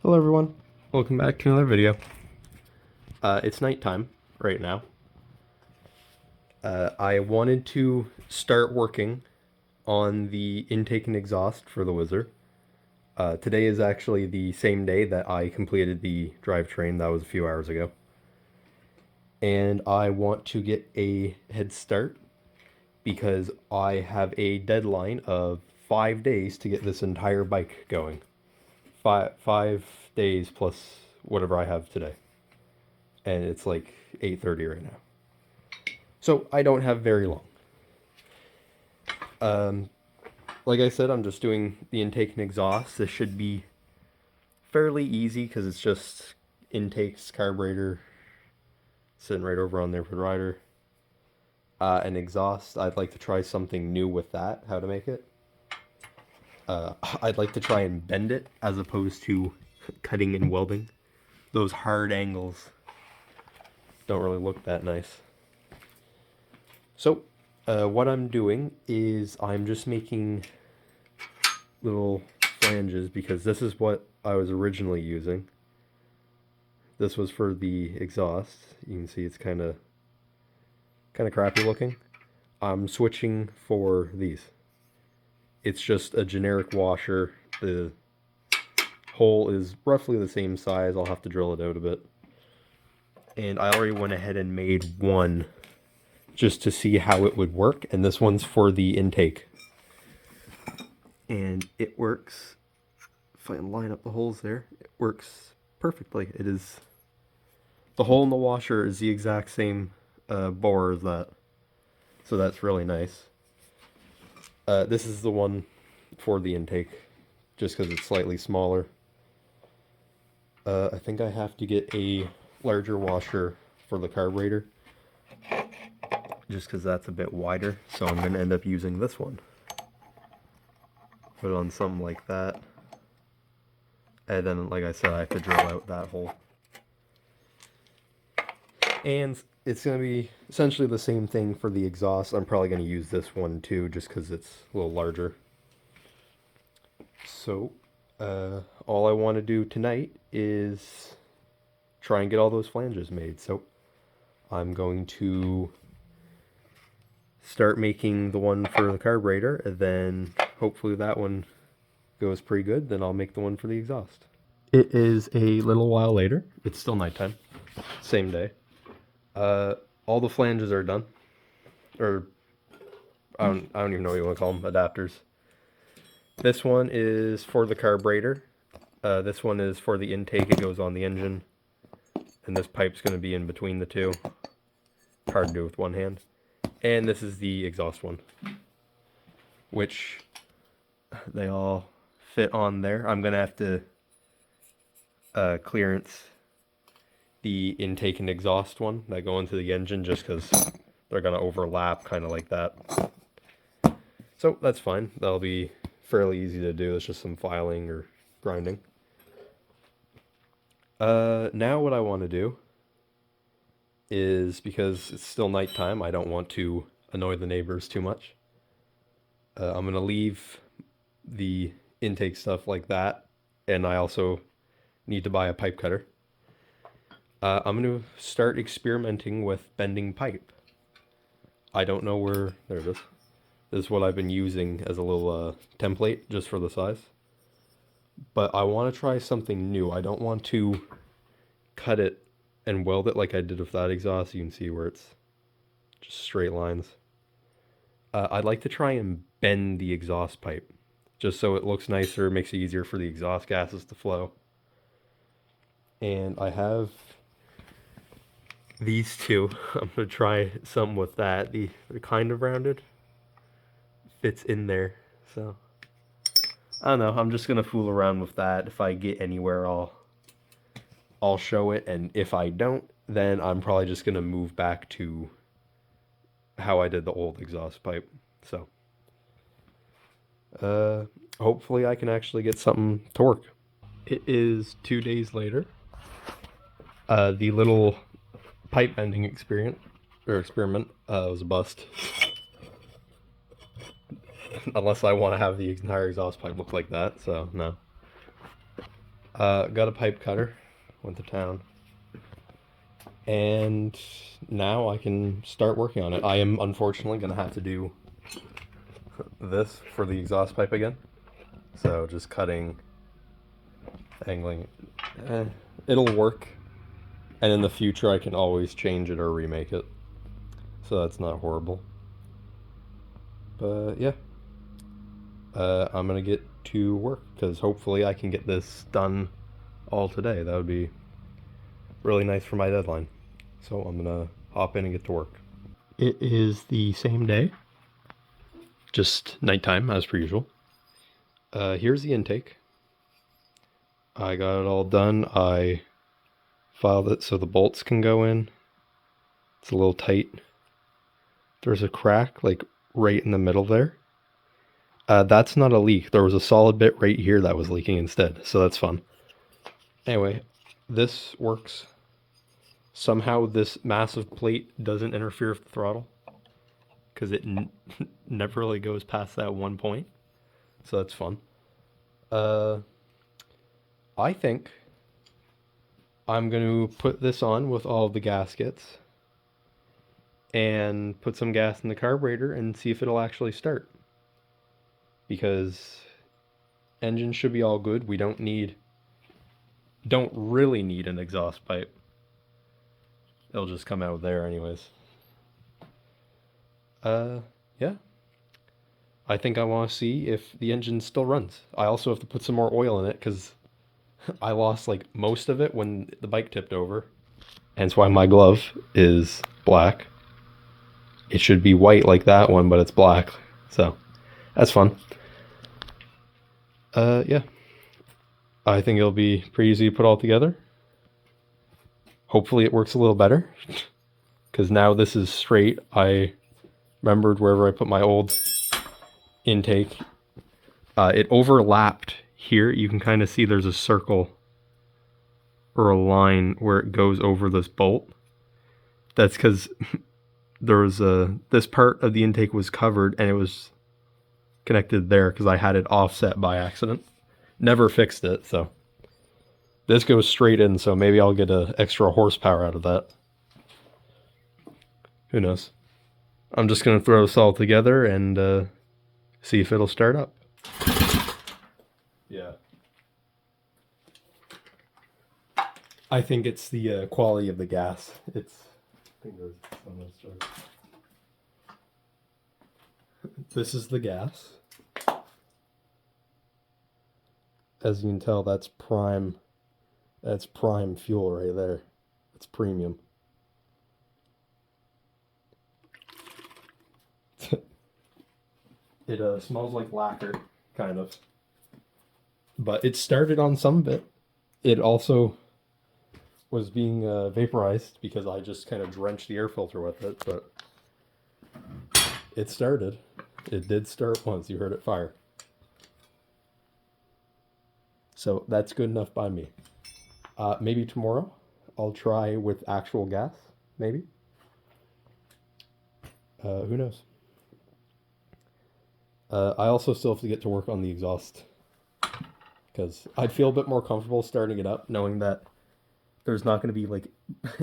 Hello everyone, welcome back to another video. It's nighttime right now. I wanted to start working on the intake and exhaust for the Whizzer. Today is actually the same day that I completed the drivetrain. That was a few hours ago. And I want to get a head start because I have a deadline of 5 days to get this entire bike going. Five days plus whatever I have today. And it's like 8:30 right now. So I don't have very long. Um, like I said, I'm just doing the intake and exhaust. This should be fairly easy because it's just intakes, carburetor, sitting right over on there for the rider. And exhaust, I'd like to try something new with that, how to make it. I'd like to try and bend it as opposed to cutting and welding. Those hard angles don't really look that nice. So, what I'm doing is I'm just making little flanges because this is what I was originally using. This was for the exhaust. You can see it's kind of crappy looking. I'm switching for these. It's just a generic washer. The hole is roughly the same size. I'll have to drill it out a bit. And I already went ahead and made one just to see how it would work. And this one's for the intake. And it works. If I can line up the holes there, it works perfectly. It is, the hole in the washer is the exact same bore as that, so that's really nice. This is the one for the intake, just because it's slightly smaller. I think I have to get a larger washer for the carburetor, just because that's a bit wider, so I'm going to end up using this one. Put it on something like that. And then, like I said, I have to drill out that hole. And it's going to be essentially the same thing for the exhaust. I'm probably going to use this one too, just because it's a little larger. So, all I want to do tonight is try and get all those flanges made. So, I'm going to start making the one for the carburetor, and then hopefully that one goes pretty good. Then I'll make the one for the exhaust. It is a little while later. It's still nighttime. Same day. All the flanges are done. Or, I don't even know what you want to call them, adapters. This one is for the carburetor. This one is for the intake. It goes on the engine. And this pipe's going to be in between the two. Hard to do with one hand. And this is the exhaust one, which they all fit on there. I'm going to have to clearance the intake and exhaust one that go into the engine, just because they're going to overlap kind of like that. So that's fine. That'll be fairly easy to do. It's just some filing or grinding. Now what I want to do is, because it's still nighttime, I don't want to annoy the neighbors too much. I'm going to leave the intake stuff like that, and I also need to buy a pipe cutter. I'm going to start experimenting with bending pipe. I don't know where, there it is. This is what I've been using as a little template just for the size. But I want to try something new. I don't want to cut it and weld it like I did with that exhaust. You can see where it's just straight lines. I'd like to try and bend the exhaust pipe, just so it looks nicer, makes it easier for the exhaust gases to flow. And I have these two. I'm going to try some with that. They're kind of rounded. Fits in there, so I don't know. I'm just going to fool around with that. If I get anywhere, I'll show it, and if I don't, then I'm probably just going to move back to how I did the old exhaust pipe. So, hopefully I can actually get something to work. It is 2 days later. The little pipe bending experiment was a bust. Unless I want to have the entire exhaust pipe look like that, so no. Got a pipe cutter, went to town, and now I can start working on it. I am unfortunately gonna have to do this for the exhaust pipe again. So just cutting, angling, eh, it'll work. And in the future, I can always change it or remake it. So that's not horrible. But yeah, I'm gonna get to work because hopefully I can get this done all today. That would be really nice for my deadline. So I'm gonna hop in and get to work. It is the same day, just nighttime as per usual. Here's the intake. I got it all done. I filed it so the bolts can go in. It's a little tight. There's a crack like right in the middle there. That's not a leak. There was a solid bit right here that was leaking instead, so that's fun. Anyway, this works. Somehow this massive plate doesn't interfere with the throttle because it never really goes past that one point, so that's fun. I think I'm going to put this on with all of the gaskets and put some gas in the carburetor and see if it'll actually start. Because engine should be all good. We don't really need an exhaust pipe. It'll just come out there anyways. Yeah. I think I want to see if the engine still runs. I also have to put some more oil in it because I lost like most of it when the bike tipped over. Hence why my glove is black. It should be white like that one, but it's black. So that's fun. Yeah. I think it'll be pretty easy to put all together. Hopefully it works a little better. Because now this is straight. I remembered wherever I put my old intake. It overlapped here. You can kind of see there's a circle or a line where it goes over this bolt. That's because this part of the intake was covered and it was connected there because I had it offset by accident. Never fixed it, so this goes straight in, so maybe I'll get an extra horsepower out of that. Who knows? I'm just gonna throw this all together and see if it'll start up. Yeah. I think it's the quality of the gas. I think there's some This is the gas. As you can tell, that's prime. That's prime fuel right there. It's premium. It smells like lacquer, kind of. But it started on some of it. It also was being vaporized because I just kind of drenched the air filter with it, but it started. It did start once. You heard it fire. So that's good enough by me. Maybe tomorrow I'll try with actual gas, maybe. Who knows? I also still have to get to work on the exhaust because I'd feel a bit more comfortable starting it up knowing that there's not going to be like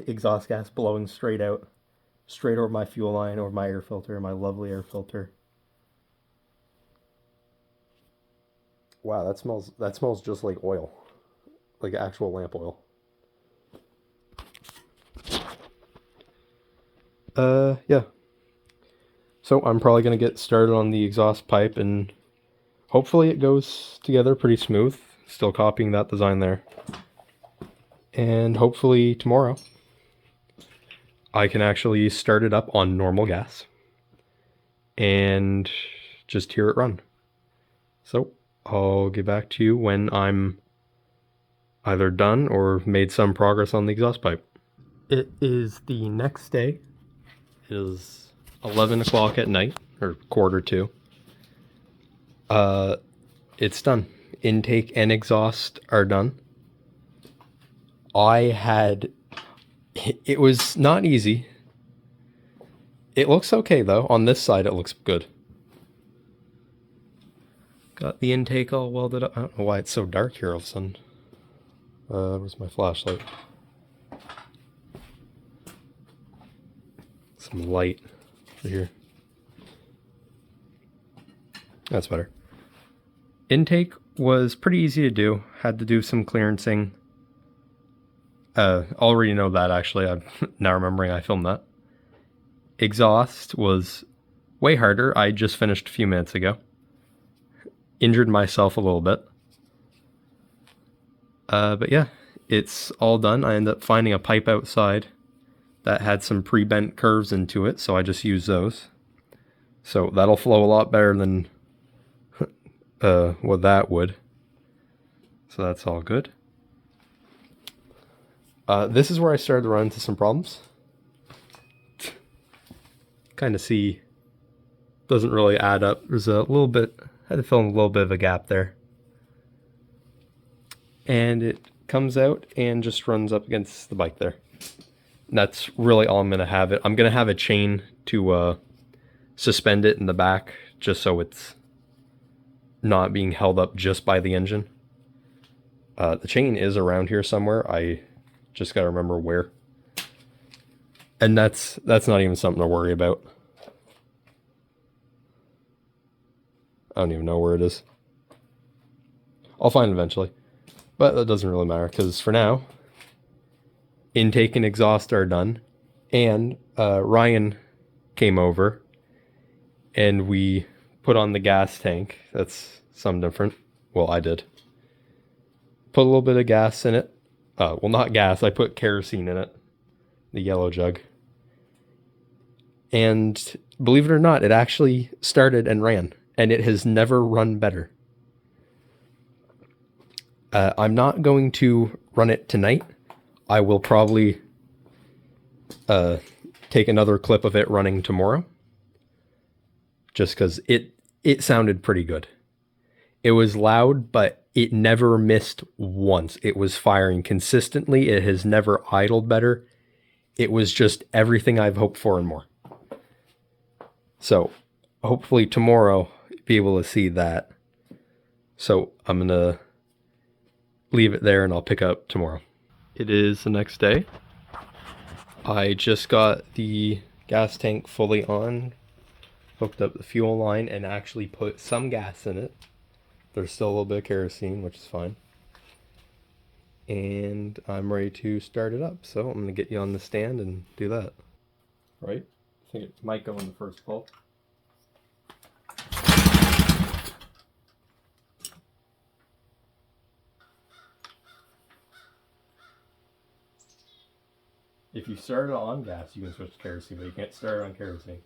exhaust gas blowing straight out, straight over my fuel line or my air filter, my lovely air filter. Wow, that smells just like oil, like actual lamp oil. Yeah. So I'm probably gonna get started on the exhaust pipe and hopefully it goes together pretty smooth. Still copying that design there. And hopefully tomorrow I can actually start it up on normal gas and just hear it run. So I'll get back to you when I'm either done or made some progress on the exhaust pipe. It is the next day. It is 11 o'clock at night, or quarter to. It's done. Intake and exhaust are done. It was not easy. It looks okay though. On this side it looks good. Got the intake all welded up. I don't know why it's so dark here all of a sudden. Where's my flashlight? Some light over here. That's better. Intake was pretty easy to do. Had to do some clearancing. Already know that, actually. I'm now remembering I filmed that. Exhaust was way harder. I just finished a few minutes ago. Injured myself a little bit. But yeah, it's all done. I ended up finding a pipe outside that had some pre-bent curves into it, so I just used those. So that'll flow a lot better than what that would. So that's all good. This is where I started to run into some problems. Kind of see, doesn't really add up. There's a little bit, had to fill in a little bit of a gap there. And it comes out and just runs up against the bike there. And that's really all I'm going to have it. I'm going to have a chain to suspend it in the back, just so it's not being held up just by the engine. The chain is around here somewhere. I just got to remember where. And that's not even something to worry about. I don't even know where it is. I'll find it eventually. But that doesn't really matter, because for now, intake and exhaust are done. And Ryan came over and we put on the gas tank. That's something different. Well, I did. Put a little bit of gas in it. Well, not gas. I put kerosene in it. The yellow jug. And believe it or not, it actually started and ran. And it has never run better. I'm not going to run it tonight. I will probably take another clip of it running tomorrow. Just because it sounded pretty good. It was loud, but it never missed once. It was firing consistently. It has never idled better. It was just everything I've hoped for and more. So, hopefully tomorrow, be able to see that. So, I'm going to leave it there and I'll pick up tomorrow. It is the next day. I just got the gas tank fully on, hooked up the fuel line, and actually put some gas in it. There's still a little bit of kerosene, which is fine. And I'm ready to start it up. So I'm going to get you on the stand and do that. Right? I think it might go in the first pull. If you start it on gas, you can switch to kerosene, but you can't start it on kerosene.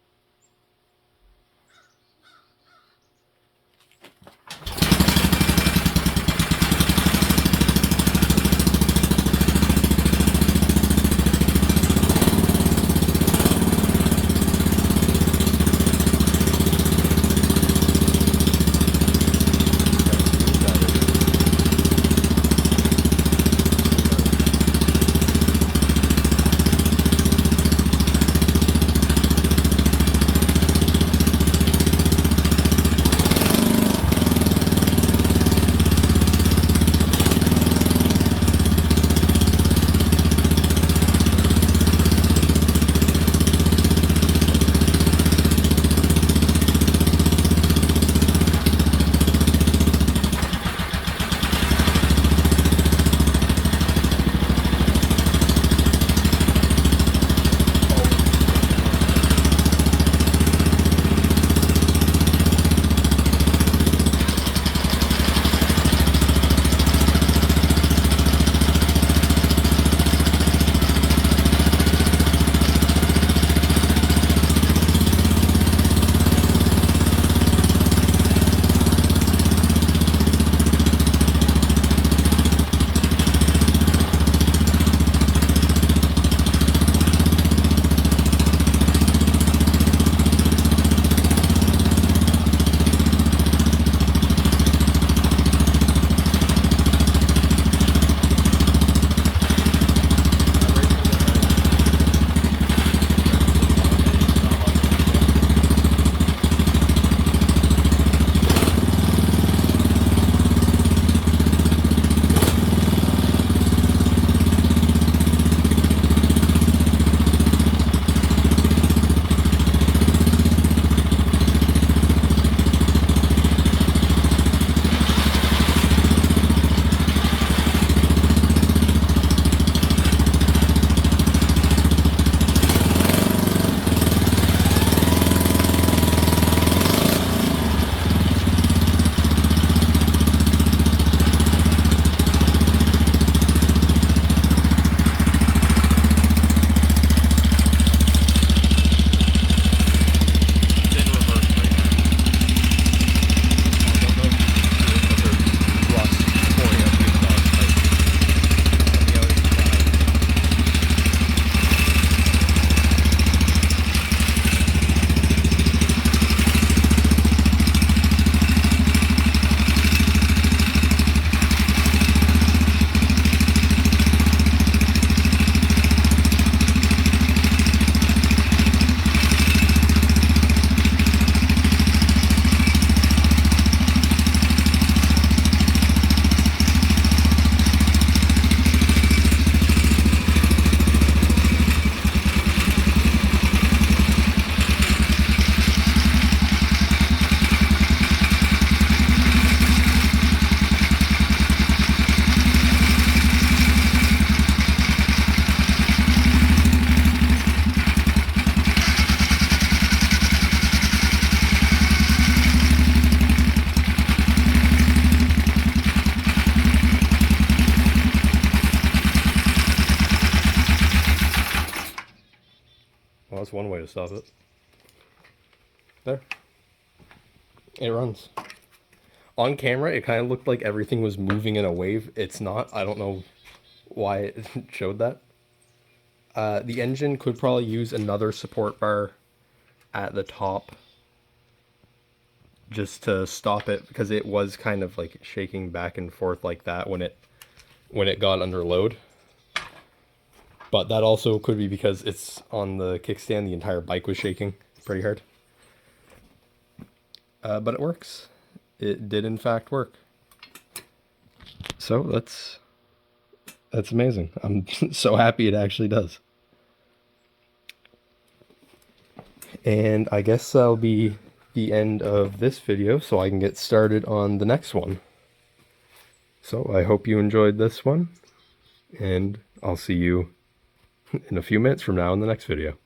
That's one way to stop it. There. It runs. On camera, it kind of looked like everything was moving in a wave. It's not. I don't know why it showed that. The engine could probably use another support bar at the top just to stop it, because it was kind of like shaking back and forth like that when it got under load. But that also could be because it's on the kickstand. The entire bike was shaking pretty hard. But it works. It did in fact work. So that's amazing. I'm so happy it actually does. And I guess that'll be the end of this video, so I can get started on the next one. So I hope you enjoyed this one, and I'll see you in a few minutes from now in the next video.